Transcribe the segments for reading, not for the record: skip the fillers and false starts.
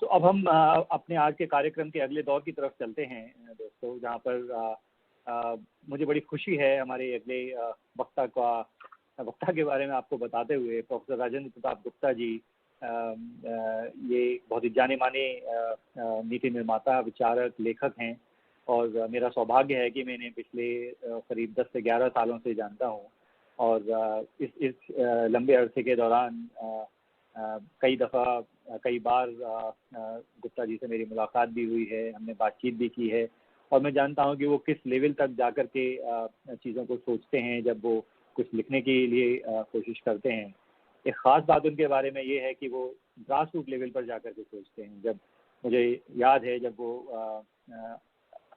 तो अब हम अपने आज के कार्यक्रम के अगले दौर की तरफ चलते हैं दोस्तों, जहाँ पर मुझे बड़ी खुशी है हमारे अगले वक्ता के बारे में आपको बताते हुए। प्रोफेसर राजेंद्र प्रताप गुप्ता जी ये बहुत ही जाने माने नीति निर्माता, विचारक, लेखक हैं और मेरा सौभाग्य है कि मैं इन्हें पिछले करीब 10 से 11 सालों से जानता हूँ। और इस लंबे अरसे के दौरान कई बार गुप्ता जी से मेरी मुलाकात भी हुई है, हमने बातचीत भी की है और मैं जानता हूँ कि वो किस लेवल तक जाकर के चीज़ों को सोचते हैं जब वो कुछ लिखने के लिए कोशिश करते हैं। एक ख़ास बात उनके बारे में ये है कि वो ग्रास रूट लेवल पर जाकर के सोचते हैं। जब मुझे याद है जब वो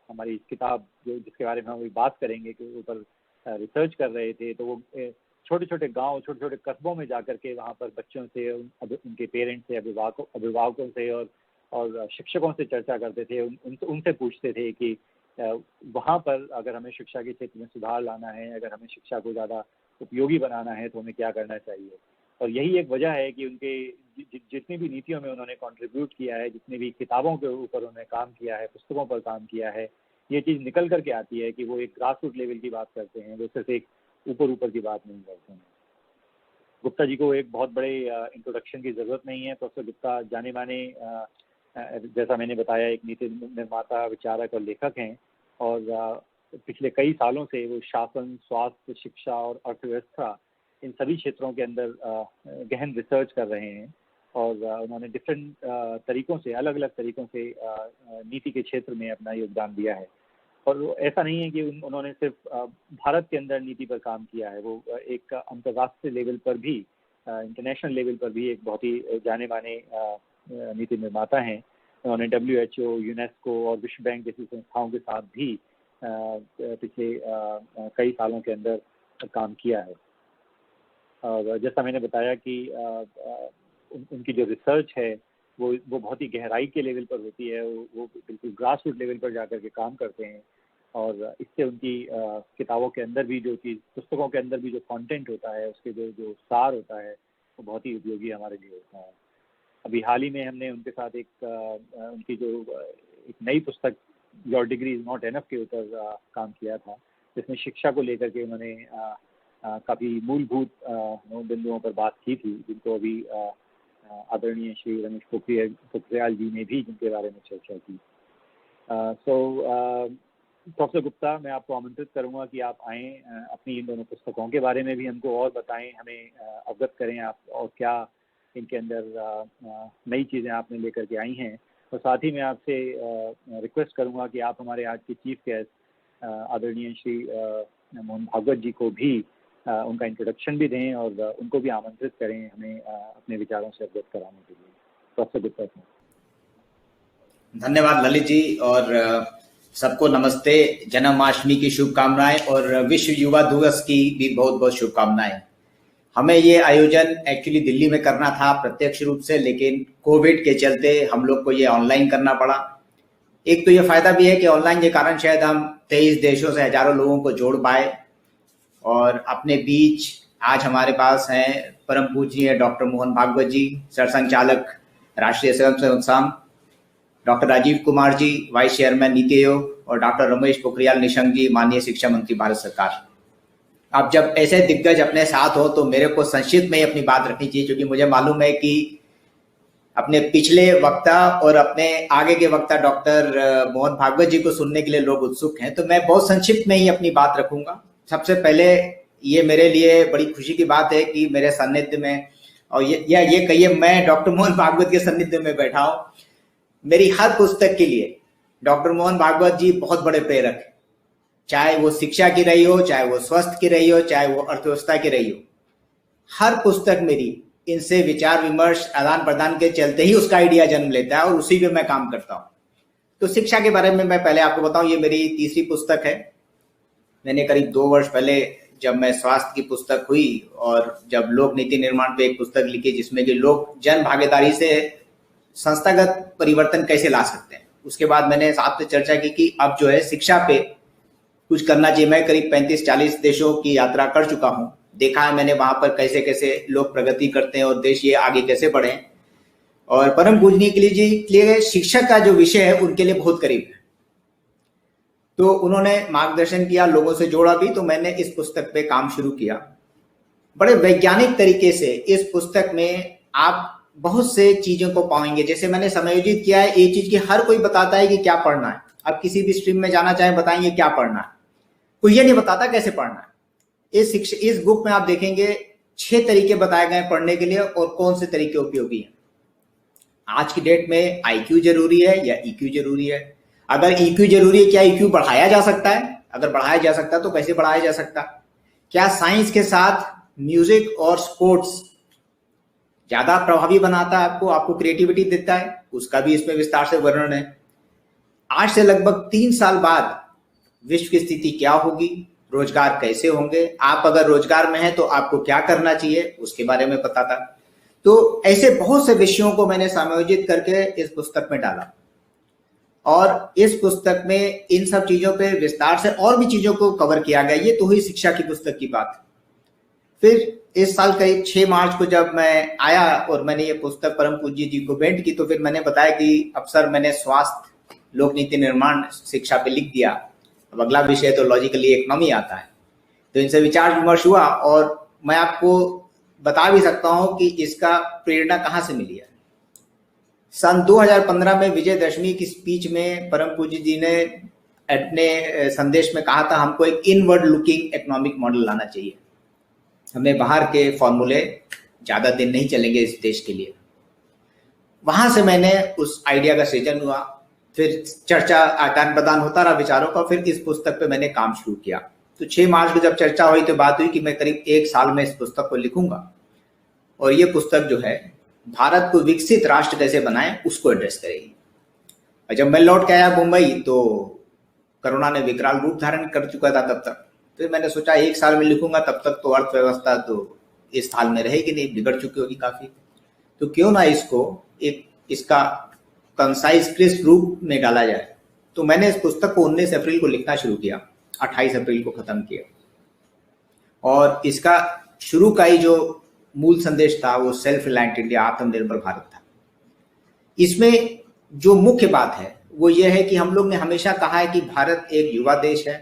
हमारी किताब जिसके बारे में हम अभी बात करेंगे के ऊपर रिसर्च कर रहे थे, तो वो छोटे छोटे गांव, छोटे छोटे कस्बों में जाकर के वहाँ पर बच्चों से, उनके पेरेंट्स से, अभिभावकों से और शिक्षकों से चर्चा करते थे। उनसे पूछते थे कि वहाँ पर अगर हमें शिक्षा के क्षेत्र में सुधार लाना है, अगर हमें शिक्षा को ज़्यादा उपयोगी बनाना है तो हमें क्या करना चाहिए। और यही एक वजह है कि उनके जितनी भी नीतियों में उन्होंने कंट्रीब्यूट किया है, जितनी भी किताबों के ऊपर उन्होंने काम किया है, पुस्तकों पर काम किया है, ये चीज़ निकल करके आती है कि वो एक ग्रास रूट लेवल की बात करते हैं, वो सिर्फ एक ऊपर की बात नहीं करते हैं। गुप्ता जी को एक बहुत बड़े इंट्रोडक्शन की ज़रूरत नहीं है। प्रोफेसर गुप्ता जाने माने जैसा मैंने बताया एक नीति निर्माता, विचारक और लेखक हैं और पिछले कई सालों से वो शासन, स्वास्थ्य, शिक्षा और अर्थव्यवस्था इन सभी क्षेत्रों के अंदर गहन रिसर्च कर रहे हैं और उन्होंने डिफरेंट तरीक़ों से, अलग अलग तरीक़ों से नीति के क्षेत्र में अपना योगदान दिया है। और ऐसा नहीं है कि उन्होंने सिर्फ भारत के अंदर नीति पर काम किया है, वो एक अंतर्राष्ट्रीय लेवल पर भी, इंटरनेशनल लेवल पर भी एक बहुत ही जाने माने नीति निर्माता हैं। उन्होंने WHO, यूनेस्को और विश्व बैंक जैसी संस्थाओं के साथ भी पिछले कई सालों के अंदर काम किया है। और जैसा मैंने बताया कि उनकी जो रिसर्च है वो बहुत ही गहराई के लेवल पर होती है, वो बिल्कुल ग्रास रूट लेवल पर जाकर के काम करते हैं और इससे उनकी किताबों के अंदर भी जो चीज़, पुस्तकों के अंदर भी जो कंटेंट होता है, उसके जो सार होता है वो बहुत ही उपयोगी हमारे लिए होता है। अभी हाल ही में हमने उनके साथ उनकी जो एक नई पुस्तक your degree is not enough के ऊपर काम किया था, जिसमें शिक्षा को लेकर के उन्होंने काफ़ी मूलभूत बिंदुओं पर बात की थी, जिनको अभी आदरणीय श्री रमेश पोखरियाल जी ने भी जिनके बारे में चर्चा की। प्रोफेसर गुप्ता, मैं आपको आमंत्रित करूंगा कि आप आएँ, अपनी इन दोनों पुस्तकों के बारे में भी हमको और बताएं, हमें अवगत करें आप और क्या इनके अंदर नई चीज़ें आपने लेकर के आई हैं। और साथ ही मैं आपसे रिक्वेस्ट करूंगा कि आप हमारे आज के चीफ गेस्ट आदरणीय श्री मोहन भागवत जी को भी उनका इंट्रोडक्शन भी दें और उनको भी आमंत्रित करें हमें अपने विचारों से अवगत कराने के लिए। प्रोफेसर गुप्ता, धन्यवाद ललित जी और सबको नमस्ते। जन्माष्टमी की शुभकामनाएं और विश्व युवा दिवस की भी बहुत बहुत शुभकामनाएं। हमें ये आयोजन एक्चुअली दिल्ली में करना था प्रत्यक्ष रूप से, लेकिन कोविड के चलते हम लोग को ये ऑनलाइन करना पड़ा। एक तो ये फायदा भी है कि ऑनलाइन के कारण शायद हम 23 देशों से हजारों लोगों को जोड़ पाए और अपने बीच आज हमारे पास हैं परम पूजनीय डॉक्टर मोहन भागवत जी, सरसंचालक राष्ट्रीय Swayamsevak Sangh, doctor Rajiv Kumar ji, vice chairman NITI Aayog और डॉक्टर रमेश पोखरियाल निशंक जी, माननीय शिक्षा मंत्री भारत सरकार। अब जब ऐसे दिग्गज अपने साथ हो तो मेरे को संक्षिप्त में ही अपनी बात रखनी चाहिए, क्योंकि मुझे मालूम है कि अपने पिछले वक्ता और अपने आगे के वक्ता डॉक्टर मोहन भागवत जी को सुनने के लिए लोग उत्सुक हैं, तो मैं बहुत संक्षिप्त में ही अपनी बात रखूंगा। सबसे पहले ये मेरे लिए बड़ी खुशी की बात है कि मेरे सानिध्य में, और ये कहिए मैं डॉक्टर मोहन भागवत के सानिध्य में बैठा हूं। मेरी हर पुस्तक के लिए डॉक्टर मोहन भागवत जी बहुत बड़े प्रेरक हैं, चाहे वो शिक्षा की रही हो, चाहे वो स्वास्थ्य की रही हो, चाहे वो अर्थव्यवस्था की रही हो। हर पुस्तक मेरी इनसे विचार विमर्श, आदान प्रदान के चलते ही उसका आइडिया जन्म लेता है और उसी पे मैं काम करता हूँ। तो शिक्षा के बारे में मैं पहले आपको बताऊं, ये मेरी तीसरी पुस्तक है। मैंने करीब 2 वर्ष पहले जब मैं स्वास्थ्य की पुस्तक हुई और जब लोक नीति निर्माण पे एक पुस्तक लिखी जिसमें कि लोग जन भागीदारी से संस्थागत परिवर्तन कैसे ला सकते हैं, उसके बाद मैंने आपसे चर्चा की कि अब जो है शिक्षा पे कुछ करना चाहिए। मैं करीब 35-40 देशों की यात्रा कर चुका हूँ, देखा है मैंने वहां पर कैसे कैसे लोग प्रगति करते हैं और देश ये आगे कैसे बढ़े। और परम पूजनीय के लिए शिक्षक का जो विषय है उनके लिए बहुत करीब है। तो उन्होंने मार्गदर्शन किया, लोगों से जोड़ा भी, तो मैंने इस पुस्तक पे काम शुरू किया। बड़े वैज्ञानिक तरीके से इस पुस्तक में आप बहुत से चीजों को पाएंगे। जैसे मैंने समायोजित किया है ये चीज कि हर कोई बताता है कि क्या पढ़ना है। आप किसी भी स्ट्रीम में जाना चाहें, बताएंगे क्या पढ़ना है, कोई ये नहीं बताता कैसे पढ़ना है। इस बुक में आप देखेंगे 6 तरीके बताए गए पढ़ने के लिए और कौन से तरीके उपयोगी हैं। आज की डेट में IQ जरूरी है या EQ जरूरी है? अगर EQ जरूरी है, क्या EQ बढ़ाया जा सकता है? अगर बढ़ाया जा सकता है तो कैसे बढ़ाया जा सकता है? क्या साइंस के साथ म्यूजिक और स्पोर्ट्स ज्यादा प्रभावी बनाता है आपको क्रिएटिविटी देता है? उसका भी इसमें विस्तार से वर्णन है। आज से लगभग 3 साल बाद विश्व की स्थिति क्या होगी, रोजगार कैसे होंगे, आप अगर रोजगार में हैं तो आपको क्या करना चाहिए, उसके बारे में पता था। तो ऐसे बहुत से विषयों को मैंने समायोजित करके इस पुस्तक में डाला और इस पुस्तक में इन सब चीजों पे विस्तार से और भी चीजों को कवर किया गया। ये तो हुई शिक्षा की पुस्तक की बात। फिर इस साल करीब 6 मार्च को जब मैं आया और मैंने ये पुस्तक परम पूज्य जी को भेंट की, तो फिर मैंने बताया कि अब सर मैंने स्वास्थ्य लोक नीति निर्माण शिक्षा पे लिख दिया, अब अगला विषय तो लॉजिकली इकोनॉमी आता है। तो इनसे विचार विमर्श हुआ और मैं आपको बता भी सकता हूं कि इसका प्रेरणा कहाँ से मिली है। सन 2015 में विजयदशमी की स्पीच में परम पूज्य जी ने अपने संदेश में कहा था हमको एक इनवर्ड लुकिंग इकोनॉमिक मॉडल लाना चाहिए, हमें बाहर के फॉर्मूले ज्यादा दिन नहीं चलेंगे इस देश के लिए। वहां से मैंने उस आइडिया का सृजन हुआ, फिर चर्चा आदान प्रदान होता रहा विचारों का, फिर इस पुस्तक पे मैंने काम शुरू किया। तो 6 मार्च को जब चर्चा हुई तो बात हुई कि मैं करीब 1 साल में इस पुस्तक को लिखूंगा और ये पुस्तक जो है भारत को विकसित राष्ट्र कैसे बनाए उसको एड्रेस करेगी। और जब मैं लौट के आया मुंबई तो कोरोना ने विकराल रूप धारण कर चुका था तब तक। फिर मैंने सोचा 1 साल में लिखूंगा, तब तक तो अर्थव्यवस्था तो इस हाल में रहेगी नहीं, बिगड़ चुकी होगी काफी, तो क्यों ना इसको इसका कंसाइज क्रिस्प रूप में डाला जाए। तो मैंने इस पुस्तक को 19 अप्रैल को लिखना शुरू किया, 28 अप्रैल को खत्म किया और इसका शुरू का ही जो मूल संदेश था वो सेल्फ रिलायंट इंडिया, आत्मनिर्भर भारत था। इसमें जो मुख्य बात है वो ये है कि हम लोग ने हमेशा कहा है कि भारत एक युवा देश है।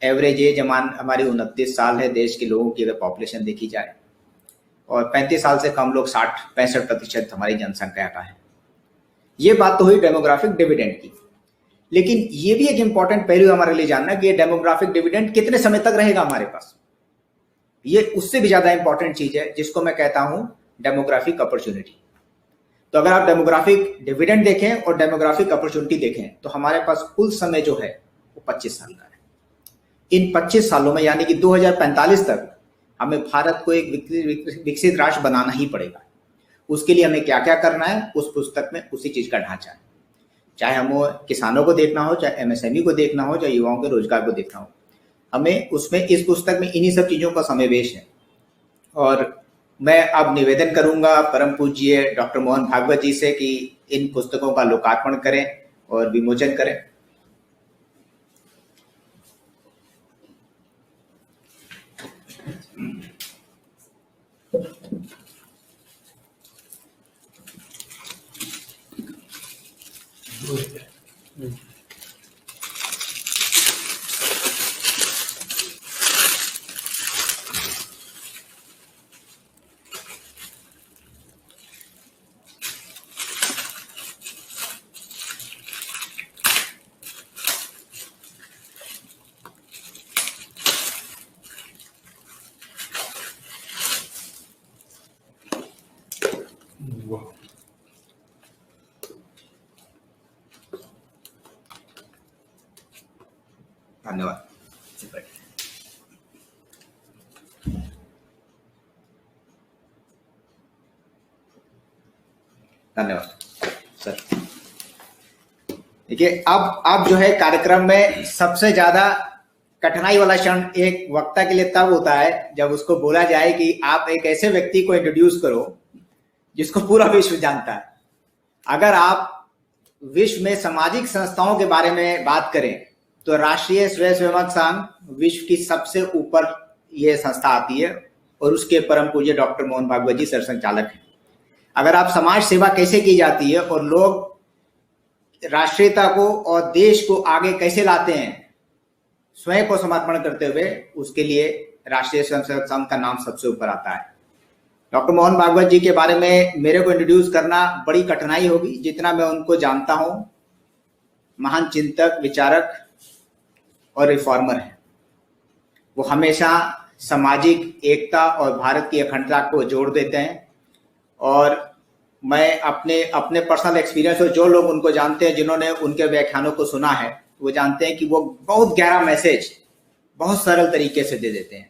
एवरेज एज हमारी 29 साल है देश के लोगों की अगर पॉपुलेशन देखी जाए, और 35 साल से कम लोग 65% हमारी जनसंख्या का है। ये बात तो हुई डेमोग्राफिक डिविडेंड की, लेकिन ये भी एक इंपॉर्टेंट पहलू हमारे लिए जानना कि ये डेमोग्राफिक डिविडेंड कितने समय तक रहेगा हमारे पास। ये उससे भी ज्यादा इंपॉर्टेंट चीज है जिसको मैं कहता हूं डेमोग्राफिक अपॉर्चुनिटी। तो अगर आप डेमोग्राफिक डिविडेंड देखें और डेमोग्राफिक अपॉर्चुनिटी देखें तो हमारे पास कुल समय जो है वो 25 साल का है। इन 25 सालों में यानी कि 2045 तक हमें भारत को एक विकसित राष्ट्र बनाना ही पड़ेगा। उसके लिए हमें क्या क्या करना है उस पुस्तक में उसी चीज का ढांचा है। चाहे हम किसानों को देखना हो, चाहे MSME को देखना हो, चाहे युवाओं के रोजगार को देखना हो, हमें उसमें इस पुस्तक में इन्हीं सब चीजों का समावेश है। और मैं अब निवेदन करूंगा परम पूज्य डॉक्टर मोहन भागवत जी से कि इन पुस्तकों का लोकार्पण करें और विमोचन करें। धन्यवाद। धन्यवाद सर। देखिए अब जो है कार्यक्रम में सबसे ज्यादा कठिनाई वाला क्षण एक वक्ता के लिए तब होता है जब उसको बोला जाए कि आप एक ऐसे व्यक्ति को इंट्रोड्यूस करो जिसको पूरा विश्व जानता है। अगर आप विश्व में सामाजिक संस्थाओं के बारे में बात करें तो राष्ट्रीय स्वयंसेवक संघ विश्व की सबसे ऊपर ये संस्था आती है और उसके परम पूज्य डॉक्टर मोहन भागवत जी सरसंघचालक हैं। अगर आप समाज सेवा कैसे की जाती है और लोग राष्ट्रीयता को और देश को आगे कैसे लाते हैं स्वयं को समर्पण करते हुए, उसके लिए राष्ट्रीय स्वयंसेवक संघ का नाम सबसे ऊपर आता है। डॉक्टर मोहन भागवत जी के बारे में मेरे को इंट्रोड्यूस करना बड़ी कठिनाई होगी, जितना मैं उनको जानता हूं। महान चिंतक, विचारक और रिफॉर्मर हैं। वो हमेशा सामाजिक एकता और भारत की अखंडता को जोड़ देते हैं। और मैं अपने पर्सनल एक्सपीरियंस, और जो लोग उनको जानते हैं, जिन्होंने उनके व्याख्यानों को सुना है, वो जानते हैं कि वो बहुत गहरा मैसेज बहुत सरल तरीके से दे देते हैं।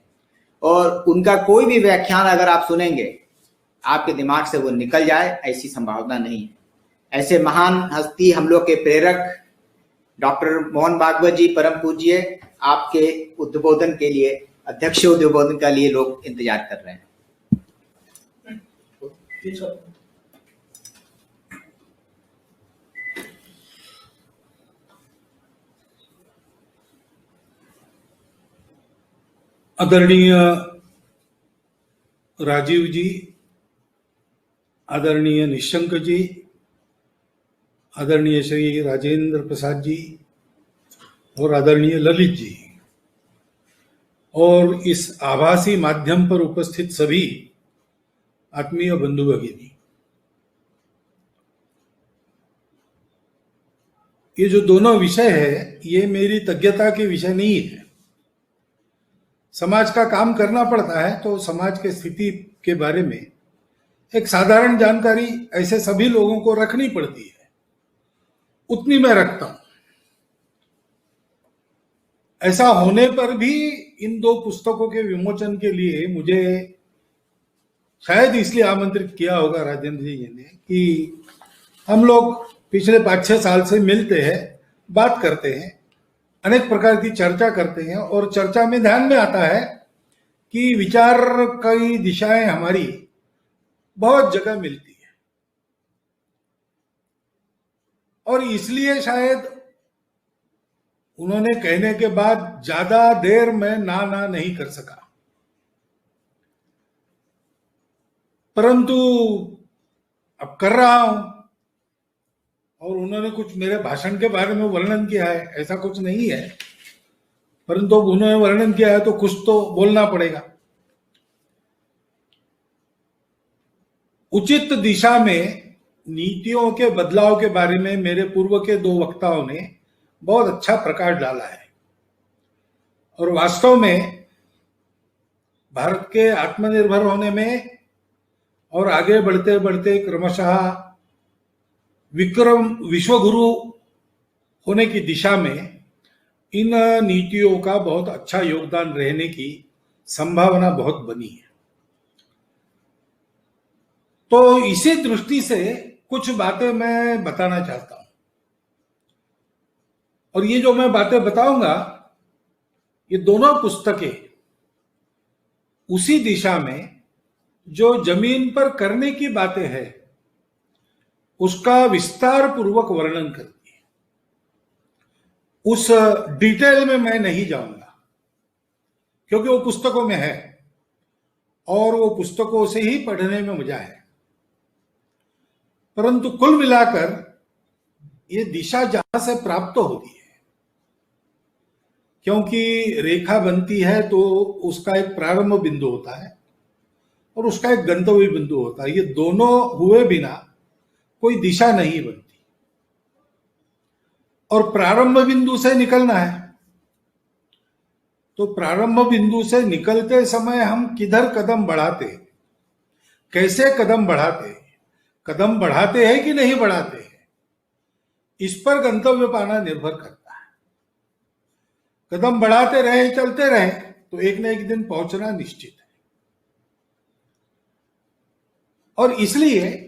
और उनका कोई भी व्याख्यान अगर आप सुनेंगे, आपके दिमाग से वो निकल जाए, ऐसी संभावना नहीं है। ऐसे महान हस्ती, हम लोग के प्रेरक डॉक्टर मोहन भागवत जी, परम पूज्य, आपके उद्बोधन के लिए, अध्यक्ष उद्बोधन के लिए लोग इंतजार कर रहे हैं। आदरणीय राजीव जी, आदरणीय निशंक जी, आदरणीय श्री राजेंद्र प्रसाद जी और आदरणीय ललित जी, और इस आभासी माध्यम पर उपस्थित सभी आत्मीय बंधु भगिनी, ये जो दोनों विषय है, ये मेरी तज्ञता के विषय नहीं है। समाज का काम करना पड़ता है तो समाज के स्थिति के बारे में एक साधारण जानकारी ऐसे सभी लोगों को रखनी पड़ती है, उतनी मैं रखता हूं। ऐसा होने पर भी इन दो पुस्तकों के विमोचन के लिए मुझे शायद इसलिए आमंत्रित किया होगा राजेंद्र जी ने कि हम लोग पिछले 5-6 साल से मिलते हैं, बात करते हैं, अनेक प्रकार की चर्चा करते हैं, और चर्चा में ध्यान में आता है कि विचार की दिशाएं हमारी बहुत जगह मिलती है। और इसलिए शायद उन्होंने कहने के बाद ज्यादा देर मैं ना नहीं कर सका, परंतु अब कर रहा हूं। और उन्होंने कुछ मेरे भाषण के बारे में वर्णन किया है, ऐसा कुछ नहीं है, परंतु उन्होंने वर्णन किया है तो कुछ तो बोलना पड़ेगा। उचित दिशा में नीतियों के बदलाव के बारे में मेरे पूर्व के 2 वक्ताओं ने बहुत अच्छा प्रकाश डाला है। और वास्तव में भारत के आत्मनिर्भर होने में और आगे बढ़ते बढ़ते क्रमशः विश्वगुरु होने की दिशा में इन नीतियों का बहुत अच्छा योगदान रहने की संभावना बहुत बनी है। तो इसी दृष्टि से कुछ बातें मैं बताना चाहता हूं, और ये जो मैं बातें बताऊंगा, ये दोनों पुस्तकें उसी दिशा में जो जमीन पर करने की बातें हैं उसका विस्तार पूर्वक वर्णन करती है। उस डिटेल में मैं नहीं जाऊंगा क्योंकि वो पुस्तकों में है और वो पुस्तकों से ही पढ़ने में मजा है। परंतु कुल मिलाकर ये दिशा जहां से प्राप्त होती है, क्योंकि रेखा बनती है तो उसका एक प्रारंभ बिंदु होता है और उसका एक गंतव्य बिंदु होता है। ये दोनों हुए बिना कोई दिशा नहीं बनती, और प्रारंभ बिंदु से निकलना है। तो प्रारंभ बिंदु से निकलते समय हम किधर कदम बढ़ाते, कैसे कदम बढ़ाते हैं कि नहीं बढ़ाते हैं, इस पर गंतव्य पाना निर्भर करता है। कदम बढ़ाते रहे, चलते रहे, तो एक न एक दिन पहुंचना निश्चित है। और इसलिए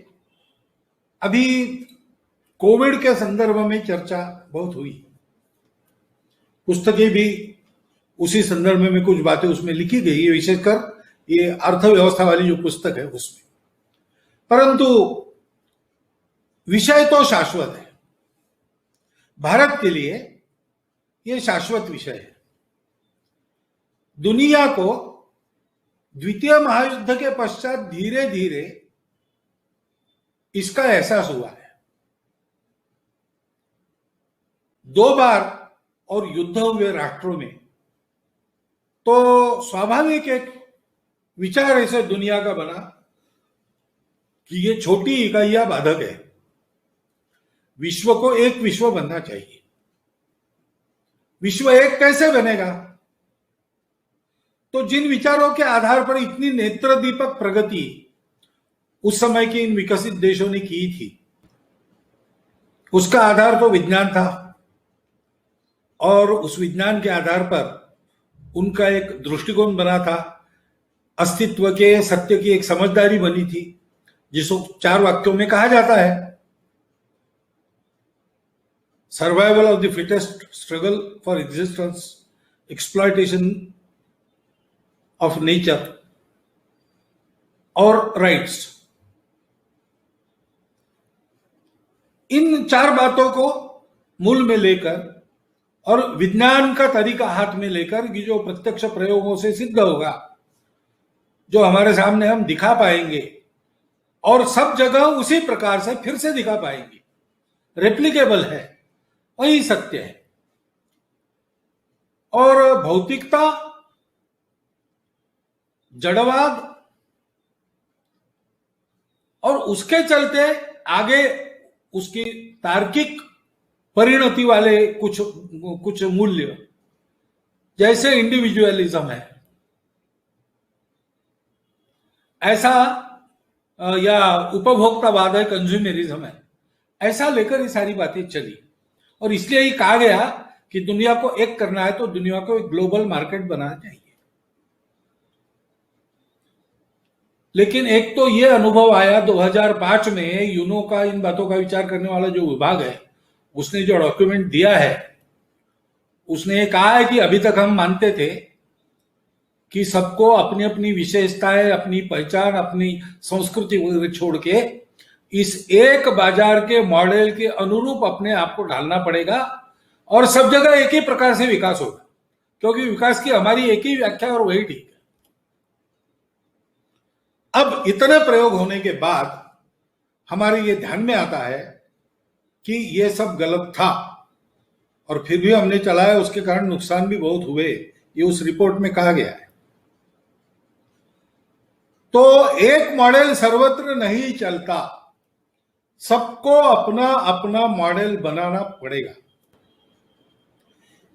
अभी कोविड के संदर्भ में चर्चा बहुत हुई, पुस्तकें भी उसी संदर्भ में कुछ बातें उसमें लिखी गई है, विशेषकर ये अर्थव्यवस्था वाली जो पुस्तक है उसमें। परंतु विषय तो शाश्वत है, भारत के लिए ये शाश्वत विषय है। दुनिया को द्वितीय महायुद्ध के पश्चात धीरे धीरे इसका एहसास हुआ है। 2 बार और युद्ध हुए राष्ट्रों में, तो स्वाभाविक एक विचार ऐसे दुनिया का बना कि ये छोटी इकाइयां बाधक है, विश्व को एक विश्व बनना चाहिए। विश्व एक कैसे बनेगा? तो जिन विचारों के आधार पर इतनी नेत्रदीपक प्रगति उस समय के इन विकसित देशों ने की थी, उसका आधार तो विज्ञान था, और उस विज्ञान के आधार पर उनका एक दृष्टिकोण बना था, अस्तित्व के सत्य की एक समझदारी बनी थी, जिसको 4 वाक्यों में कहा जाता है, survival of the fittest, struggle for existence, exploitation of nature और राइट्स। इन 4 बातों को मूल में लेकर और विज्ञान का तरीका हाथ में लेकर, कि जो प्रत्यक्ष प्रयोगों से सिद्ध होगा, जो हमारे सामने हम दिखा पाएंगे और सब जगह उसी प्रकार से फिर से दिखा पाएंगे, रेप्लिकेबल है, वही सत्य है। और भौतिकता, जड़वाद और उसके चलते आगे उसकी तार्किक परिणति वाले कुछ मूल्य, जैसे इंडिविजुअलिज्म है, ऐसा, या उपभोक्तावाद है, कंज्यूमरिज्म है, ऐसा लेकर ये सारी बातें चली। और इसलिए ही कहा गया कि दुनिया को एक करना है तो दुनिया को एक ग्लोबल मार्केट बनाना चाहिए। लेकिन एक तो ये अनुभव आया 2005 में, यूनो का इन बातों का विचार करने वाला जो विभाग है, उसने जो डॉक्यूमेंट दिया है, उसने ये कहा है कि अभी तक हम मानते थे कि सबको अपनी अपनी विशेषताएं, अपनी पहचान, अपनी संस्कृति वगैरह छोड़ के इस एक बाजार के मॉडल के अनुरूप अपने आप को ढालना पड़ेगा और सब जगह एक ही प्रकार से विकास होगा, क्योंकि विकास की हमारी एक ही व्याख्या और वही ठीक है। अब इतने प्रयोग होने के बाद हमारे ये ध्यान में आता है कि ये सब गलत था, और फिर भी हमने चलाया, उसके कारण नुकसान भी बहुत हुए, ये उस रिपोर्ट में कहा गया है। तो एक मॉडल सर्वत्र नहीं चलता, सबको अपना अपना मॉडल बनाना पड़ेगा।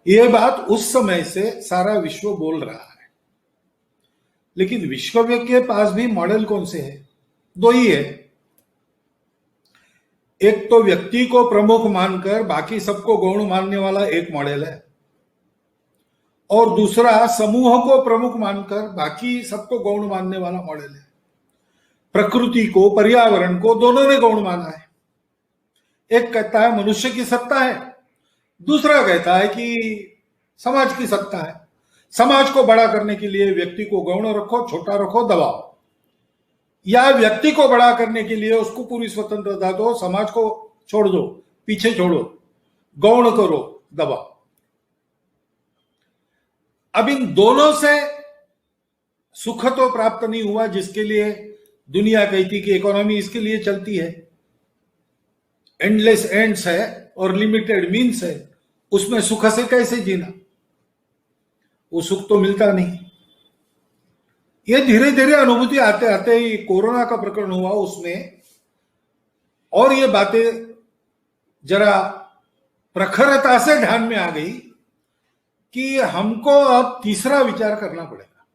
यह बात उस समय से सारा विश्व बोल रहा है। लेकिन विश्व के पास भी मॉडल कौन से हैं? 2 ही है। एक तो व्यक्ति को प्रमुख मानकर बाकी सबको गौण मानने वाला एक मॉडल है, और दूसरा समूह को प्रमुख मानकर बाकी सबको गौण मानने वाला मॉडल है। प्रकृति को, पर्यावरण को दोनों ने गौण माना है। एक कहता है मनुष्य की सत्ता है, दूसरा कहता है कि समाज की सत्ता है। समाज को बड़ा करने के लिए व्यक्ति को गौण रखो, छोटा रखो, दबाओ, या व्यक्ति को बड़ा करने के लिए उसको पूरी स्वतंत्रता दो, समाज को छोड़ दो, पीछे छोड़ो, गौण करो, दबाओ। अब इन दोनों से सुख तो प्राप्त नहीं हुआ, जिसके लिए दुनिया कहती कि इकोनॉमी इसके लिए चलती है, एंडलेस एंड्स है और लिमिटेड मीन्स है, उसमें सुख से कैसे जीना, वो सुख तो मिलता नहीं। ये धीरे धीरे अनुभूति आते आते ही कोरोना का प्रकरण हुआ उसमें, और ये बातें जरा प्रखरता से ध्यान में आ गई कि हमको अब तीसरा विचार करना पड़ेगा।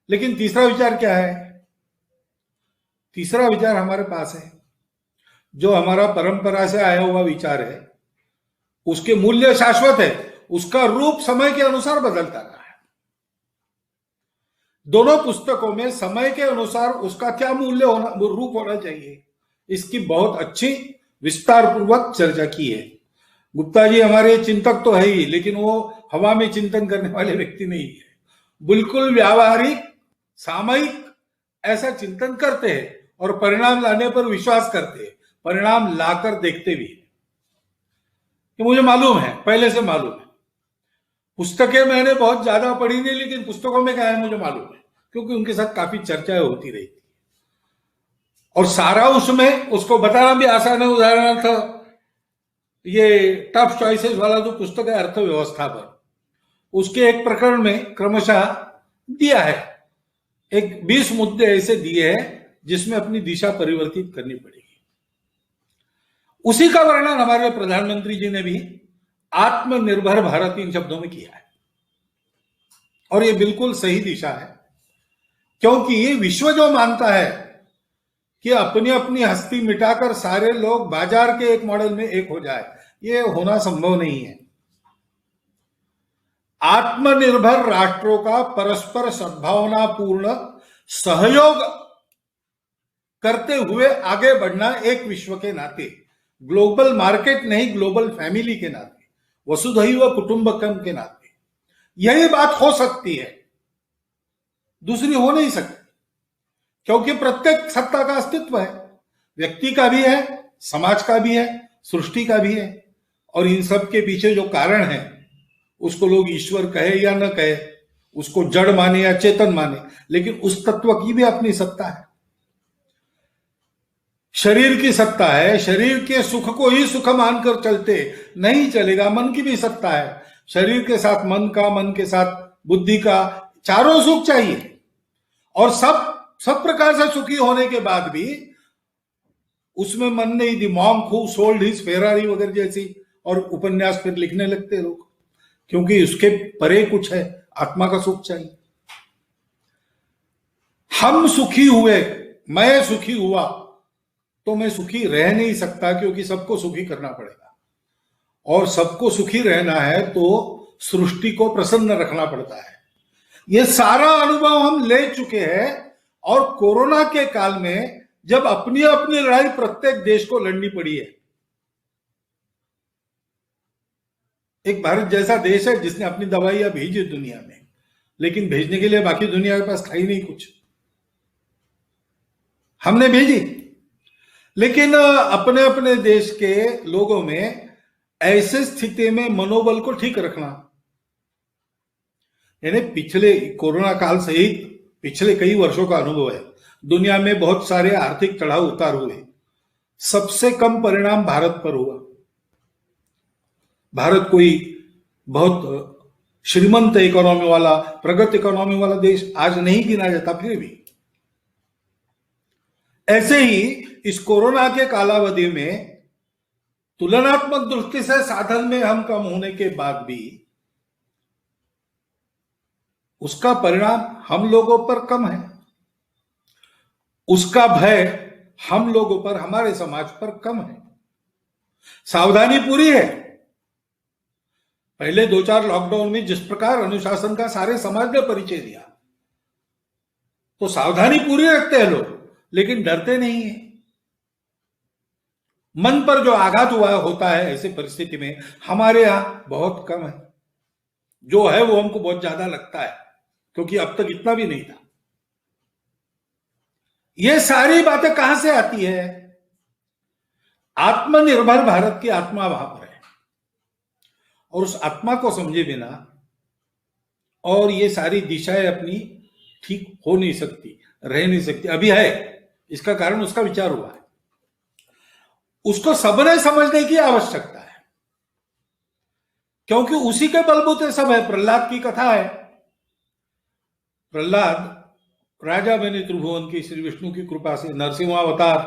लेकिन तीसरा विचार क्या है? तीसरा विचार हमारे पास है, जो हमारा परंपरा से आया हुआ विचार है, उसके मूल्य शाश्वत है, उसका रूप समय के अनुसार बदलता रहा है। दोनों पुस्तकों में समय के अनुसार उसका क्या मूल्य होना, रूप होना चाहिए, इसकी बहुत अच्छी विस्तार पूर्वक चर्चा की है। गुप्ता जी हमारे चिंतक तो है ही, लेकिन वो हवा में चिंतन करने वाले व्यक्ति नहीं है, बिल्कुल व्यावहारिक सामयिक ऐसा चिंतन करते हैं और परिणाम लाने पर विश्वास करते हैं, परिणाम लाकर देखते भी। ये मुझे मालूम है, पहले से मालूम है। पुस्तकें मैंने बहुत ज्यादा पढ़ी नहीं, लेकिन पुस्तकों में क्या है मुझे मालूम है, क्योंकि उनके साथ काफी चर्चाएं होती रही थी। और सारा उसमें उसको बताना भी आसान है। उदाहरणार्थ ये टफ चॉइसेस वाला जो पुस्तक है अर्थव्यवस्था पर, उसके एक प्रकरण में क्रमशः दिया है, एक 20 मुद्दे ऐसे दिए हैं जिसमें अपनी दिशा परिवर्तित करनी पड़ेगी। उसी का वर्णन हमारे प्रधानमंत्री जी ने भी आत्मनिर्भर भारत इन शब्दों में किया है, और ये बिल्कुल सही दिशा है, क्योंकि ये विश्व जो मानता है कि अपनी अपनी हस्ती मिटाकर सारे लोग बाजार के एक मॉडल में एक हो जाए, ये होना संभव नहीं है। आत्मनिर्भर राष्ट्रों का परस्पर सद्भावनापूर्ण सहयोग करते हुए आगे बढ़ना एक विश्व के नाते, ग्लोबल मार्केट नहीं ग्लोबल फैमिली के नाते, वसुधैव कुटुंबकम के नाते यही बात हो सकती है, दूसरी हो नहीं सकती। क्योंकि प्रत्येक सत्ता का अस्तित्व है, व्यक्ति का भी है, समाज का भी है, सृष्टि का भी है, और इन सब के पीछे जो कारण है उसको लोग ईश्वर कहे या न कहे, उसको जड़ माने या चेतन माने, लेकिन उस तत्व की भी अपनी सत्ता है। शरीर की सत्ता है, शरीर के सुख को ही सुख मानकर चलते नहीं चलेगा, मन की भी सत्ता है, शरीर के साथ मन का, मन के साथ बुद्धि का, चारों सुख चाहिए। और सब प्रकार से सुखी होने के बाद भी उसमें मन नहीं, the monk who sold his Ferrari वगैरह जैसी और उपन्यास फिर लिखने लगते लोग, क्योंकि उसके परे कुछ है, आत्मा का सुख चाहिए। हम सुखी हुए, मैं सुखी हुआ तो मैं सुखी रह नहीं सकता, क्योंकि सबको सुखी करना पड़ेगा, और सबको सुखी रहना है तो सृष्टि को प्रसन्न रखना पड़ता है। ये सारा अनुभव हम ले चुके हैं, और कोरोना के काल में जब अपनी अपनी लड़ाई प्रत्येक देश को लड़नी पड़ी है, एक भारत जैसा देश है जिसने अपनी दवाइयां भेजी दुनिया में, लेकिन भेजने के लिए बाकी दुनिया के पास था ही नहीं कुछ, हमने भेजी। लेकिन अपने अपने देश के लोगों में ऐसे स्थिति में मनोबल को ठीक रखना, यानी पिछले कोरोना काल सहित पिछले कई वर्षों का अनुभव है, दुनिया में बहुत सारे आर्थिक चढ़ाव उतार हुए, सबसे कम परिणाम भारत पर हुआ। भारत कोई बहुत श्रीमंत इकोनॉमी वाला, प्रगत इकोनॉमी वाला देश आज नहीं गिना जाता, फिर भी ऐसे ही इस कोरोना के कालावधि में तुलनात्मक दृष्टि से साधन में हम कम होने के बाद भी उसका परिणाम हम लोगों पर कम है, उसका भय हम लोगों पर, हमारे समाज पर कम है। सावधानी पूरी है। पहले 2-4 लॉकडाउन में जिस प्रकार अनुशासन का सारे समाज ने परिचय दिया, तो सावधानी पूरी रखते हैं लोग, लेकिन डरते नहीं है। मन पर जो आघात हुआ होता है ऐसी परिस्थिति में हमारे यहां बहुत कम है, जो है वो हमको बहुत ज्यादा लगता है, क्योंकि अब तक इतना भी नहीं था। ये सारी बातें कहां से आती है? आत्मनिर्भर भारत की आत्मा वहां पर है, और उस आत्मा को समझे बिना और ये सारी दिशाएं अपनी ठीक हो नहीं सकती, रह नहीं सकती। अभी है, इसका कारण उसका विचार हुआ है, उसको सबने समझने की आवश्यकता है, क्योंकि उसी के बलबूते सब है। प्रहलाद की कथा है, प्रहलाद राजा बने त्रिभुवन की श्री विष्णु की कृपा से, नरसिंहावतार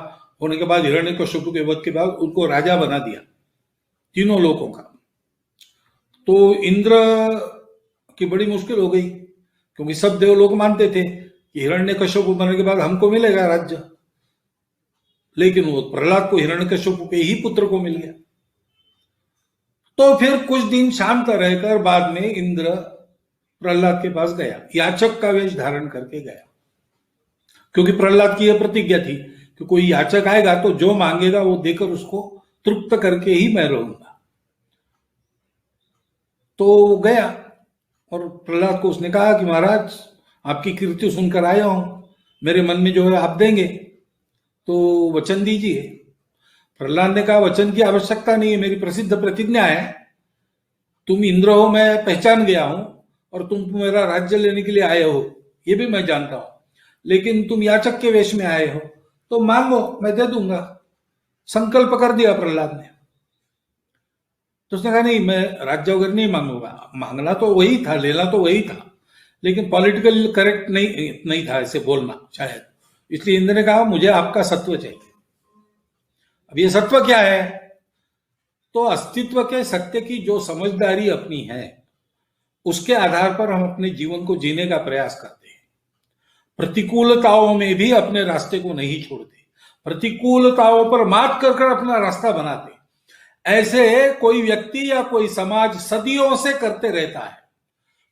होने के बाद हिरण्यकश्यप के वध के बाद उनको राजा बना दिया तीनों लोकों का। तो इंद्र की बड़ी मुश्किल हो गई, क्योंकि सब देवलोक मानते थे कि हिरण्यकश्यप बनने के बाद हमको मिलेगा राज्य, लेकिन वो प्रहलाद को हिरण्यकश्यप के ही पुत्र को मिल गया। तो फिर कुछ दिन शांत रहकर बाद में इंद्र प्रहलाद के पास गया, याचक का वेश धारण करके गया, क्योंकि प्रहलाद की यह प्रतिज्ञा थी कि कोई याचक आएगा तो जो मांगेगा वो देकर उसको तृप्त करके ही मैं रहूंगा। तो गया और प्रहलाद को उसने कहा कि महाराज आपकी कीर्ति सुनकर आया हूं, मेरे मन में जो है आप देंगे तो वचन दीजिए। प्रहलाद ने कहा वचन की आवश्यकता नहीं है, मेरी प्रसिद्ध प्रतिज्ञा है, तुम इंद्र हो मैं पहचान गया हूं, और तुम मेरा राज्य लेने के लिए आए हो ये भी मैं जानता हूं, लेकिन तुम याचक के वेश में आए हो तो मांगो, मैं दे दूंगा। संकल्प कर दिया प्रहलाद ने। तो उसने कहा नहीं, मैं राज्य वगैरह नहीं मांगूंगा। मांगना तो वही था, लेना तो वही था, लेकिन पॉलिटिकल करेक्ट नहीं था ऐसे बोलना शायद। इसलिए इंद्र ने कहा मुझे आपका सत्व चाहिए। अब ये सत्व क्या है? तो अस्तित्व के सत्य की जो समझदारी अपनी है, उसके आधार पर हम अपने जीवन को जीने का प्रयास करते हैं। प्रतिकूलताओं में भी अपने रास्ते को नहीं छोड़ते, प्रतिकूलताओं पर मात कर कर अपना रास्ता बनाते। ऐसे कोई व्यक्ति या कोई समाज सदियों से करते रहता है,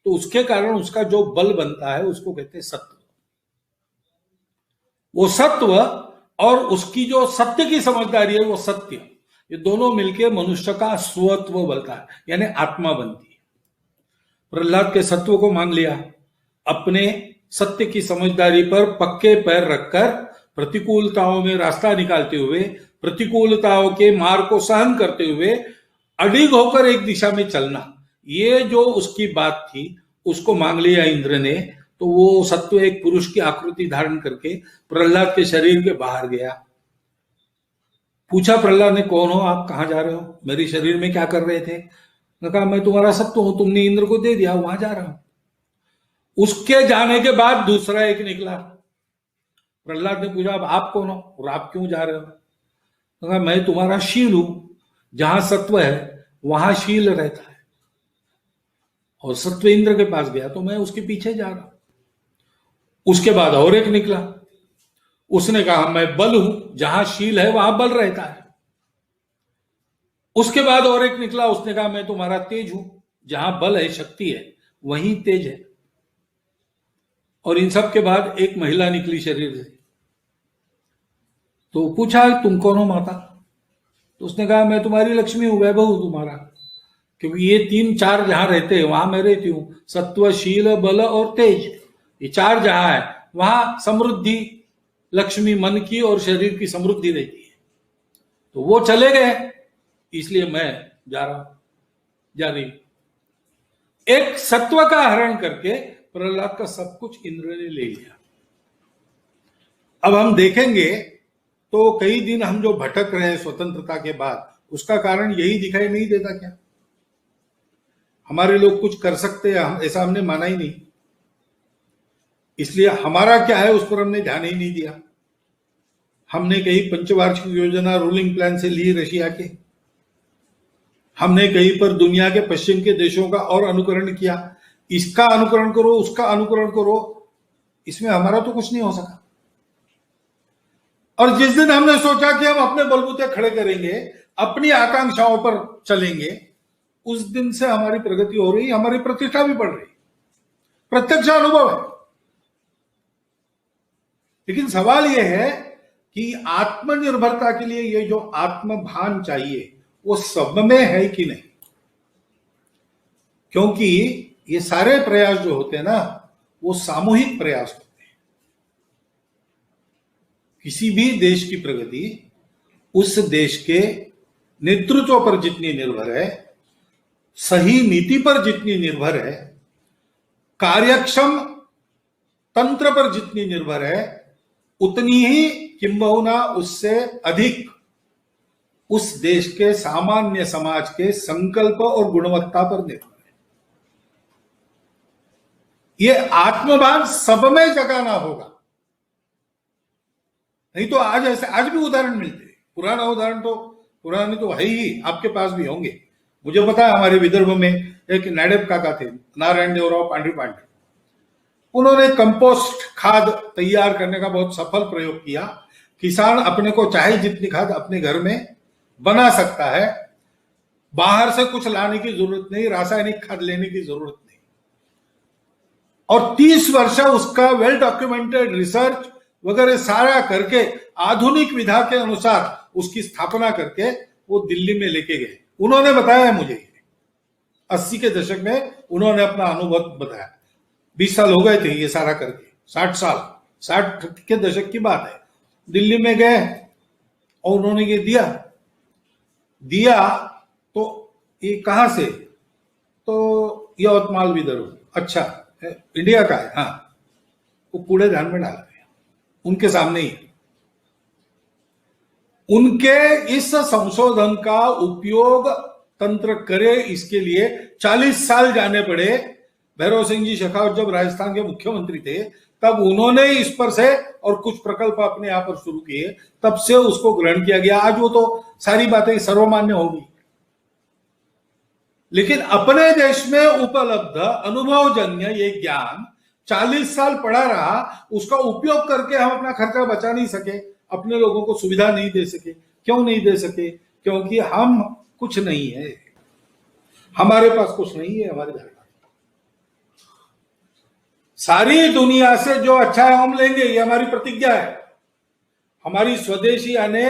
तो उसके कारण उसका जो बल बनता है उसको कहते हैं सत्व। वो सत्व और उसकी जो सत्य की समझदारी है वो सत्य, ये दोनों मिलके मनुष्य का स्वत्व बनता है, यानी आत्मा बनती है। प्रहलाद के सत्व को मान लिया, अपने सत्य की समझदारी पर पक्के पैर रखकर प्रतिकूलताओं में रास्ता निकालते हुए, प्रतिकूलताओं के मार को सहन करते हुए अडिग होकर एक दिशा में चलना, ये जो उसकी बात थी उसको मांग लिया इंद्र ने। तो वो सत्व एक पुरुष की आकृति धारण करके प्रहलाद के शरीर के बाहर गया। पूछा प्रहलाद ने, कौन हो आप, कहां जा रहे हो, मेरे शरीर में क्या कर रहे थे? कहा मैं तुम्हारा सत्व हूं, तुमने इंद्र को दे दिया, वहां जा रहा हूं। उसके जाने के बाद दूसरा एक निकला। प्रहलाद ने पूछा अब आप कौन हो और आप क्यों जा रहे हो? कहा मैं तुम्हारा शील हूं, जहां सत्व है वहां शील रहता है, और सत्व इंद्र के पास गया तो मैं उसके पीछे जा रहा हूं। उसके बाद और एक निकला, उसने कहा मैं बल हूं, जहां शील है वहां बल रहता है। उसके बाद और एक निकला, उसने कहा मैं तुम्हारा तेज हूं, जहां बल है, शक्ति है, वहीं तेज है। और इन सब के बाद एक महिला निकली शरीर से। तो पूछा तुम कौन हो माता? तो उसने कहा मैं तुम्हारी लक्ष्मी हूं, वैभव हूं तुम्हारा, क्योंकि ये 3-4 जहां रहते हैं वहां मैं रहती हूं। सत्व, शील, बल और तेज, ये 4 जहां है वहां समृद्धि, लक्ष्मी मन की और शरीर की समृद्धि रहती है। तो वो चले गए, इसलिए मैं जा रहा हूं, जा रही। एक सत्व का हरण करके प्रहलाद का सब कुछ इंद्र ने ले लिया। अब हम देखेंगे तो कई दिन हम जो भटक रहे हैं स्वतंत्रता के बाद, उसका कारण यही दिखाई नहीं देता क्या? हमारे लोग कुछ कर सकते हैं, ऐसा हमने माना ही नहीं, इसलिए हमारा क्या है उस पर हमने ध्यान ही नहीं दिया। हमने कहीं पंचवार्षिक योजना रूलिंग प्लान से ली रशिया के, हमने कहीं पर दुनिया के पश्चिम के देशों का और अनुकरण किया, इसका अनुकरण करो, उसका अनुकरण करो, इसमें हमारा तो कुछ नहीं हो सका। और जिस दिन हमने सोचा कि हम अपने बलबूते खड़े करेंगे, अपनी आकांक्षाओं पर चलेंगे, उस दिन से हमारी प्रगति हो रही, हमारी प्रतिष्ठा भी बढ़ रही, प्रत्यक्ष अनुभव है। लेकिन सवाल यह है कि आत्मनिर्भरता के लिए ये जो आत्मभान चाहिए वो सब में है कि नहीं? क्योंकि ये सारे प्रयास जो होते हैं ना, वो सामूहिक प्रयास होते हैं। किसी भी देश की प्रगति उस देश के नेतृत्व पर जितनी निर्भर है, सही नीति पर जितनी निर्भर है, कार्यक्षम तंत्र पर जितनी निर्भर है, उतनी ही किंबहुना उससे अधिक उस देश के सामान्य समाज के संकल्प और गुणवत्ता पर निर्भर है। ये आत्मभान सब में जगाना होगा, नहीं तो आज भी उदाहरण मिलते हैं। पुराने तो है ही, आपके पास भी होंगे। मुझे पता है हमारे विदर्भ में एक नायडे काका थे, नारायण देवराव पांडे। उन्होंने कंपोस्ट खाद तैयार करने का बहुत सफल प्रयोग किया। किसान अपने को चाहे जितनी खाद अपने घर में बना सकता है, बाहर से कुछ लाने की जरूरत नहीं, रासायनिक खाद लेने की जरूरत नहीं। और 30 वर्ष उसका वेल डॉक्यूमेंटेड रिसर्च वगैरह सारा करके आधुनिक विधा के अनुसार उसकी स्थापना करके वो दिल्ली में लेके गए। उन्होंने बताया है मुझे, 80 के दशक में उन्होंने अपना अनुभव बताया। 20 साल हो गए थे ये सारा करके, 60 के दशक की बात है। दिल्ली में गए और उन्होंने ये दिया तो ये कहां से? तो यवतमाल विदर्भ, अच्छा इंडिया का है, हाँ। वो कूड़ेदान में डाला गया उनके सामने ही। उनके इस संशोधन का उपयोग तंत्र करे, इसके लिए 40 साल जाने पड़े। भैरव सिंह जी शेखावत जब राजस्थान के मुख्यमंत्री थे तब उन्होंने इस पर से और कुछ प्रकल्प अपने यहां पर शुरू किए, तब से उसको ग्रहण किया गया। आज वो तो सारी बातें सर्वमान्य होगी, लेकिन अपने देश में उपलब्ध अनुभवजन्य ये ज्ञान 40 साल पड़ा रहा, उसका उपयोग करके हम अपना खर्चा बचा नहीं सके, अपने लोगों को सुविधा नहीं दे सके। क्यों नहीं दे सके? क्योंकि हम कुछ नहीं है, हमारे पास कुछ नहीं है। हमारे घर सारी दुनिया से जो अच्छा है हम लेंगे, ये हमारी प्रतिज्ञा है। हमारी स्वदेशी यानी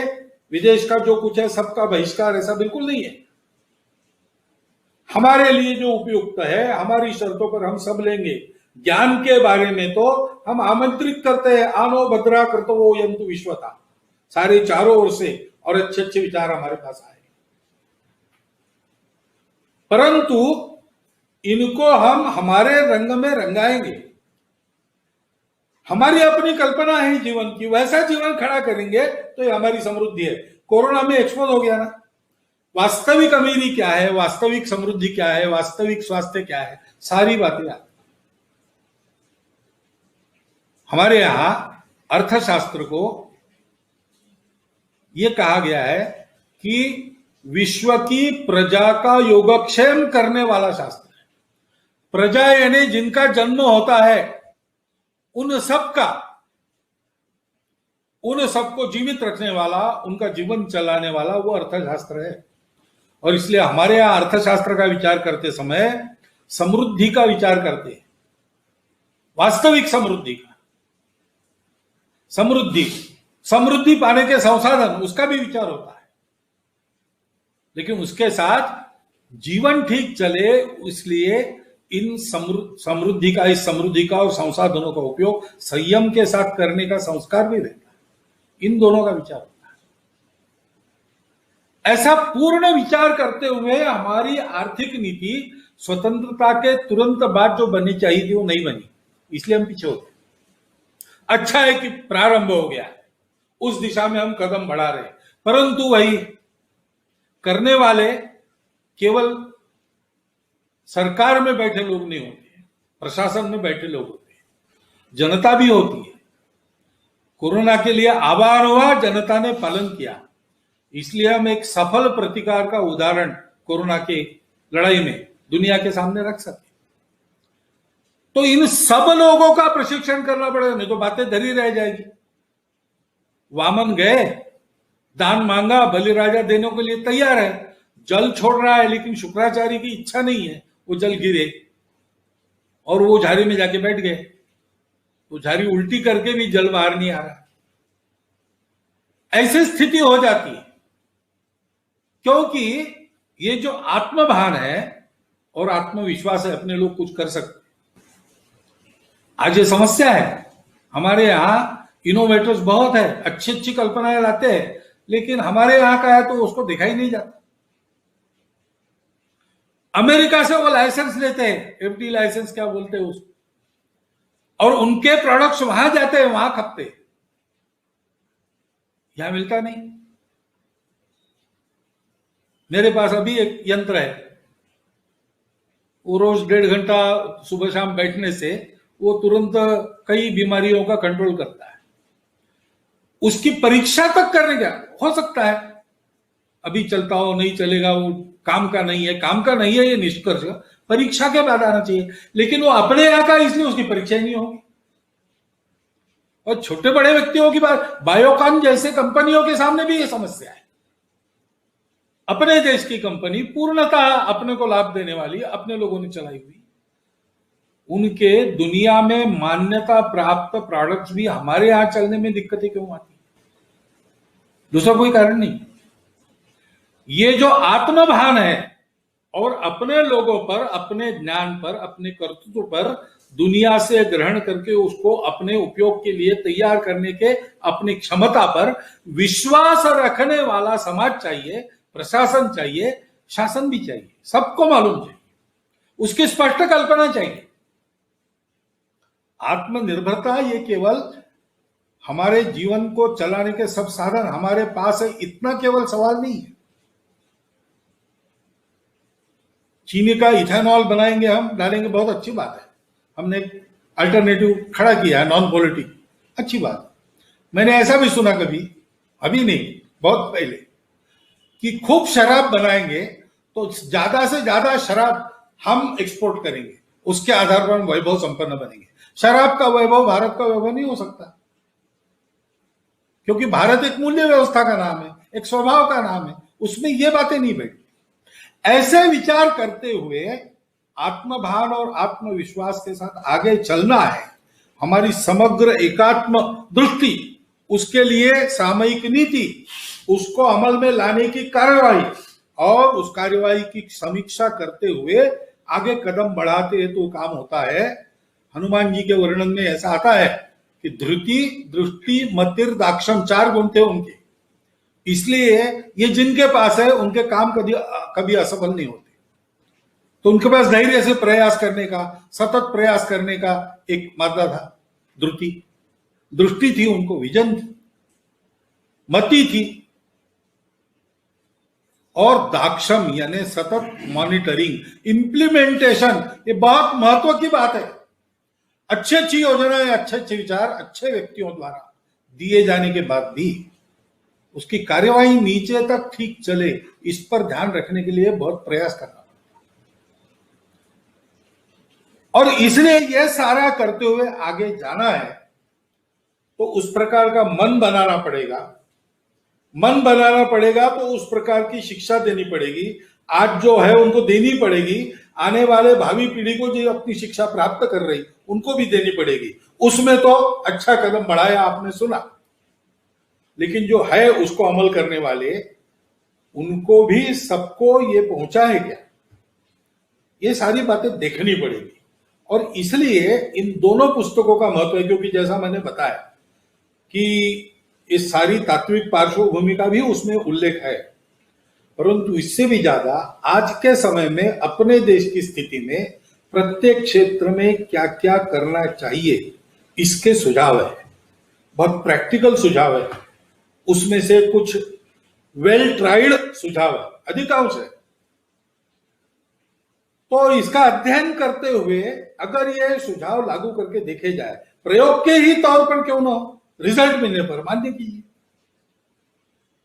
विदेश का जो कुछ है सबका बहिष्कार, ऐसा बिल्कुल नहीं है। हमारे लिए जो उपयुक्त है, हमारी शर्तों पर हम सब लेंगे। ज्ञान के बारे में तो हम आमंत्रित करते हैं, आनो भद्रा कर्तव्यो यंतु विश्वता, सारे चारों ओर से, और अच्छे अच्छे विचार हमारे पास आए, परंतु इनको हम हमारे रंग में रंगाएंगे। हमारी अपनी कल्पना है जीवन की, वैसा जीवन खड़ा करेंगे तो ये हमारी समृद्धि है। कोरोना में एक्सपोज हो गया ना, वास्तविक अमीरी क्या है, वास्तविक समृद्धि क्या है, वास्तविक स्वास्थ्य क्या है, सारी बातें आती। हमारे यहां अर्थशास्त्र को यह कहा गया है कि विश्व की प्रजा का योगक्षेम करने वाला शास्त्र है। प्रजा यानी जिनका जन्म होता है, उन सबको जीवित रखने वाला, उनका जीवन चलाने वाला वो अर्थशास्त्र है। और इसलिए हमारे यहां अर्थशास्त्र का विचार करते समय समृद्धि का विचार करते हैं, वास्तविक समृद्धि का। समृद्धि पाने के संसाधन, उसका भी विचार होता है, लेकिन उसके साथ जीवन ठीक चले, इसलिए इन समृद्धि का और संसाधनों का उपयोग संयम के साथ करने का संस्कार भी रहता है। इन दोनों का विचार होता है। ऐसा पूर्ण विचार करते हुए हमारी आर्थिक नीति स्वतंत्रता के तुरंत बाद जो बननी चाहिए थी वो नहीं बनी, इसलिए हम पीछे हो गए। अच्छा है कि प्रारंभ हो गया, उस दिशा में हम कदम बढ़ा रहे, परंतु वही करने वाले केवल सरकार में बैठे लोग नहीं होते, प्रशासन में बैठे लोग होते हैं, जनता भी होती है। कोरोना के लिए आह्वान हुआ, जनता ने पालन किया, इसलिए हम एक सफल प्रतिकार का उदाहरण कोरोना के लड़ाई में दुनिया के सामने रख सके। तो इन सब लोगों का प्रशिक्षण करना पड़ेगा, नहीं तो बातें धरी रह जाएगी। वामन गए, दान मांगा, बलिराजा देने के लिए तैयार है, जल छोड़ रहा है, लेकिन शुक्राचार्य की इच्छा नहीं है वो जल गिरे, और वो झाड़ी में जाके बैठ गए। वो झाड़ी उल्टी करके भी जल बाहर नहीं आ रहा। ऐसी स्थिति हो जाती है, क्योंकि ये जो आत्मभान है और आत्मविश्वास है, अपने लोग कुछ कर सकते। आज ये समस्या है, हमारे यहां इनोवेटर्स बहुत है, अच्छी अच्छी कल्पनाएं लाते हैं, लेकिन हमारे यहां का है तो उसको दिखाई नहीं जाता। अमेरिका से वो लाइसेंस लेते हैं, एफडी लाइसेंस क्या बोलते हैं उसको, और उनके प्रोडक्ट्स वहां जाते हैं, वहां खपते हैं, यहां मिलता नहीं। मेरे पास अभी एक यंत्र है, वो रोज 1.5 घंटा सुबह शाम बैठने से वो तुरंत कई बीमारियों का कंट्रोल करता है। उसकी परीक्षा तक करने का हो सकता है, अभी चलता हो, नहीं चलेगा, वो काम का नहीं है ये निष्कर्ष परीक्षा के बाद आना चाहिए, लेकिन वो अपने यहां का, इसलिए उसकी परीक्षा ही नहीं होगी। और छोटे बड़े व्यक्तियों की बात, बायोकॉन जैसे कंपनियों के सामने भी ये समस्या है। अपने देश की कंपनी, पूर्णतः अपने को लाभ देने वाली, अपने लोगों ने चलाई हुई, उनके दुनिया में मान्यता प्राप्त प्रोडक्ट्स भी हमारे यहां चलने में दिक्कतें क्यों आती? दूसरा कोई कारण नहीं। ये जो आत्मभान है और अपने लोगों पर, अपने ज्ञान पर, अपने कर्तृत्व पर दुनिया से ग्रहण करके उसको अपने उपयोग के लिए तैयार करने के अपनी क्षमता पर विश्वास रखने वाला समाज चाहिए, प्रशासन चाहिए, शासन भी चाहिए, सबको मालूम चाहिए, उसकी स्पष्ट कल्पना चाहिए। आत्मनिर्भरता ये केवल हमारे जीवन को चलाने के सब साधन हमारे पास है, इतना केवल सवाल नहीं है। चीनी का इथेनॉल बनाएंगे, हम डालेंगे, बहुत अच्छी बात है। हमने अल्टरनेटिव खड़ा किया है, नॉन पॉलिटिक, अच्छी बात। मैंने ऐसा भी सुना कभी, अभी नहीं, बहुत पहले, कि खूब शराब बनाएंगे तो ज्यादा से ज्यादा शराब हम एक्सपोर्ट करेंगे, उसके आधार पर हम वैभव संपन्न बनेंगे। शराब का वैभव भारत का वैभव नहीं हो सकता, क्योंकि भारत एक मूल्य व्यवस्था का नाम है, एक स्वभाव का नाम है, उसमें ये बातें नहीं बैठती। ऐसे विचार करते हुए आत्मभान और आत्मविश्वास के साथ आगे चलना है। हमारी समग्र एकात्म दृष्टि, उसके लिए सामयिक नीति, उसको अमल में लाने की कार्यवाही और उस कार्यवाही की समीक्षा करते हुए आगे कदम बढ़ाते हैं तो काम होता है। हनुमान जी के वर्णन में ऐसा आता है कि धृति, दृष्टि, मतिर, दाक्षम 4 गुण थे उनके, इसलिए ये जिनके पास है उनके काम कभी असफल नहीं होते। तो उनके पास धैर्य से प्रयास करने का, सतत प्रयास करने का एक मात्रा था। दृष्टि थी उनको, विजन थी, मति थी, और दाक्षम यानी सतत मॉनिटरिंग, इंप्लीमेंटेशन। ये बहुत महत्व की बात है। अच्छी अच्छी योजनाएं, अच्छे अच्छे विचार अच्छे व्यक्तियों द्वारा दिए जाने के बाद भी उसकी कार्यवाही नीचे तक ठीक चले, इस पर ध्यान रखने के लिए बहुत प्रयास करना पड़ता है। और इसलिए यह सारा करते हुए आगे जाना है तो उस प्रकार का मन बनाना पड़ेगा। मन बनाना पड़ेगा तो उस प्रकार की शिक्षा देनी पड़ेगी, आज जो है उनको देनी पड़ेगी, आने वाले भावी पीढ़ी को जो अपनी शिक्षा प्राप्त कर रही उनको भी देनी पड़ेगी। उसमें तो अच्छा कदम बढ़ाया, आपने सुना, लेकिन जो है उसको अमल करने वाले, उनको भी सबको ये पहुंचा है क्या, ये सारी बातें देखनी पड़ेगी। और इसलिए इन दोनों पुस्तकों का महत्व है, क्योंकि जैसा मैंने बताया कि इस सारी तात्विक पार्श्वभूमि का भी उसमें उल्लेख है, परंतु इससे भी ज्यादा आज के समय में अपने देश की स्थिति में प्रत्येक क्षेत्र में क्या क्या करना चाहिए, इसके सुझाव है, बहुत प्रैक्टिकल सुझाव है। उसमें से कुछ वेल ट्राइड सुझाव है, अधिकांश है। तो इसका अध्ययन करते हुए अगर ये सुझाव लागू करके देखे जाए, प्रयोग के ही तौर पर क्यों ना हो, रिजल्ट मिलने पर मान्य कीजिए,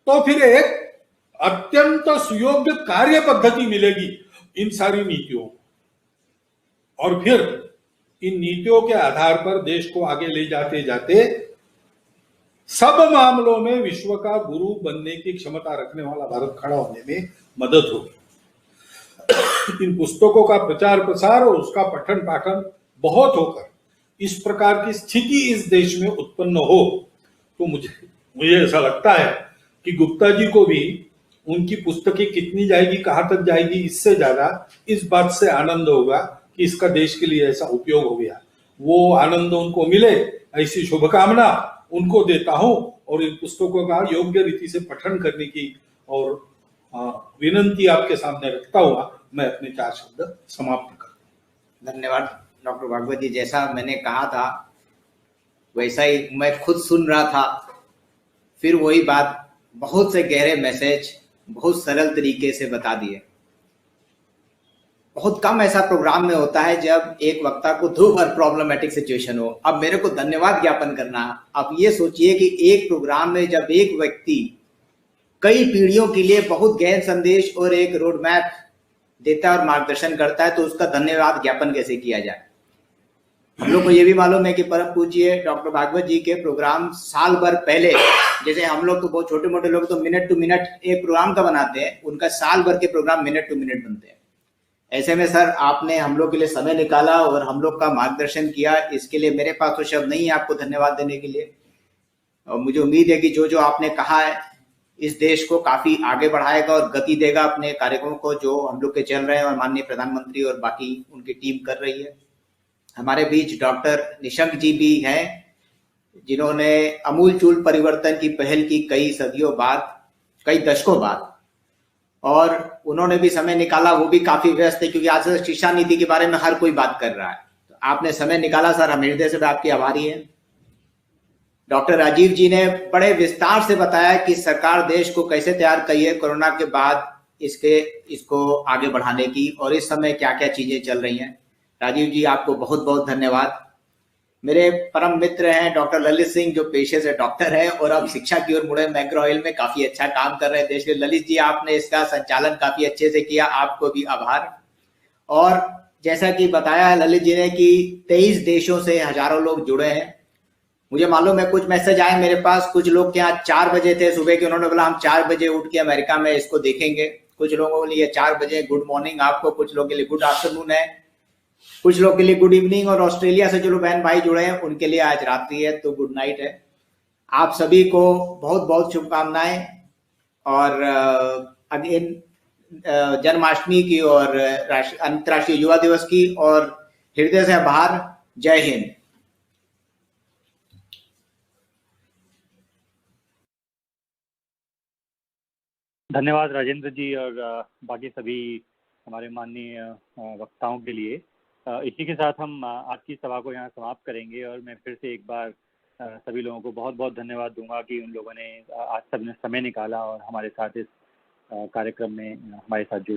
तो फिर एक अत्यंत सुयोग्य कार्य पद्धति मिलेगी इन सारी नीतियों को। और फिर इन नीतियों के आधार पर देश को आगे ले जाते जाते सब मामलों में विश्व का गुरु बनने की क्षमता रखने वाला भारत खड़ा होने में मदद होगी। इन पुस्तकों का प्रचार प्रसार और उसका पठन पाठन बहुत होकर इस प्रकार की स्थिति इस देश में उत्पन्न हो, तो मुझे ऐसा लगता है कि गुप्ता जी को भी उनकी पुस्तकें कितनी जाएगी, कहां तक जाएगी, इससे ज्यादा इस बात से आनंद होगा कि इसका देश के लिए ऐसा उपयोग हो गया। वो आनंद उनको मिले, ऐसी शुभकामना उनको देता हूं और इन पुस्तकों का योग्य रीति से पठन करने की और विनंती आपके सामने रखता हुआ मैं अपने 4 शब्द समाप्त करता हूं। धन्यवाद डॉक्टर भागवत जी। जैसा मैंने कहा था वैसा ही मैं खुद सुन रहा था, फिर वही बात, बहुत से गहरे मैसेज बहुत सरल तरीके से बता दिए। बहुत कम ऐसा प्रोग्राम में होता है जब एक वक्ता को दो बार प्रॉब्लमेटिक सिचुएशन हो। अब मेरे को धन्यवाद ज्ञापन करना। अब ये सोचिए कि एक प्रोग्राम में जब एक व्यक्ति कई पीढ़ियों के लिए बहुत गहन संदेश और एक रोड मैप देता है और मार्गदर्शन करता है, तो उसका धन्यवाद ज्ञापन कैसे किया जाए। हम लोग को ये भी मालूम है कि परम पूज्य डॉक्टर भागवत जी के प्रोग्राम साल भर पहले, जैसे हम लोग तो बहुत छोटे मोटे लोग तो मिनट टू मिनट एक प्रोग्राम का बनाते हैं, उनका साल भर के प्रोग्राम मिनट टू मिनट बनते हैं। ऐसे में सर आपने हम लोग के लिए समय निकाला और हम लोग का मार्गदर्शन किया, इसके लिए मेरे पास तो शब्द नहीं है आपको धन्यवाद देने के लिए। और मुझे उम्मीद है कि जो जो आपने कहा है इस देश को काफी आगे बढ़ाएगा और गति देगा अपने कार्यक्रमों को जो हम लोग के चल रहे हैं और माननीय प्रधानमंत्री और बाकी उनकी टीम कर रही है। हमारे बीच डॉक्टर निशंक जी भी हैं जिन्होंने अमूलचूल परिवर्तन की पहल की कई सदियों बाद, कई दशकों बाद, और उन्होंने भी समय निकाला। वो भी काफी व्यस्त है क्योंकि आज शिक्षा नीति के बारे में हर कोई बात कर रहा है। तो आपने समय निकाला सर, हम हृदय से आपके आभारी हैं। डॉक्टर राजीव जी ने बड़े विस्तार से बताया कि सरकार देश को कैसे तैयार की है कोरोना के बाद इसको आगे बढ़ाने की, और इस समय क्या क्या चीजें चल रही हैं। राजीव जी, आपको बहुत बहुत धन्यवाद। मेरे परम मित्र हैं डॉक्टर ललित सिंह, जो पेशे से डॉक्टर हैं और अब शिक्षा की ओर मुड़े, मैक्रो ऑयल में काफी अच्छा काम कर रहे हैं देश के। ललित जी, आपने इसका संचालन काफी अच्छे से किया, आपको भी आभार। और जैसा कि बताया ललित जी ने कि 23 देशों से हजारों लोग जुड़े हैं। मुझे मालूम है कुछ मैसेज आए मेरे पास, कुछ लोग के यहाँ 4 बजे थे सुबह के, उन्होंने बोला हम 4 बजे उठ के अमेरिका में इसको देखेंगे। कुछ लोगों के लिए 4 बजे गुड मॉर्निंग आपको, कुछ लोगों के लिए गुड आफ्टरनून है, कुछ लोग के लिए गुड इवनिंग, और ऑस्ट्रेलिया से जो बहन भाई जुड़े हैं उनके लिए आज रात्रि है तो गुड नाइट है। आप सभी को बहुत बहुत शुभकामनाएं, और अगेन जन्माष्टमी की और अंतर्राष्ट्रीय युवा दिवस की, और हृदय से आभार। जय हिंद। धन्यवाद राजेंद्र जी और बाकी सभी हमारे माननीय वक्ताओं के लिए। इसी के साथ हम आज की सभा को यहाँ समाप्त करेंगे, और मैं फिर से एक बार सभी लोगों को बहुत बहुत धन्यवाद दूंगा कि उन लोगों ने आज सबने समय निकाला और हमारे साथ इस कार्यक्रम में हमारे साथ जुड़े।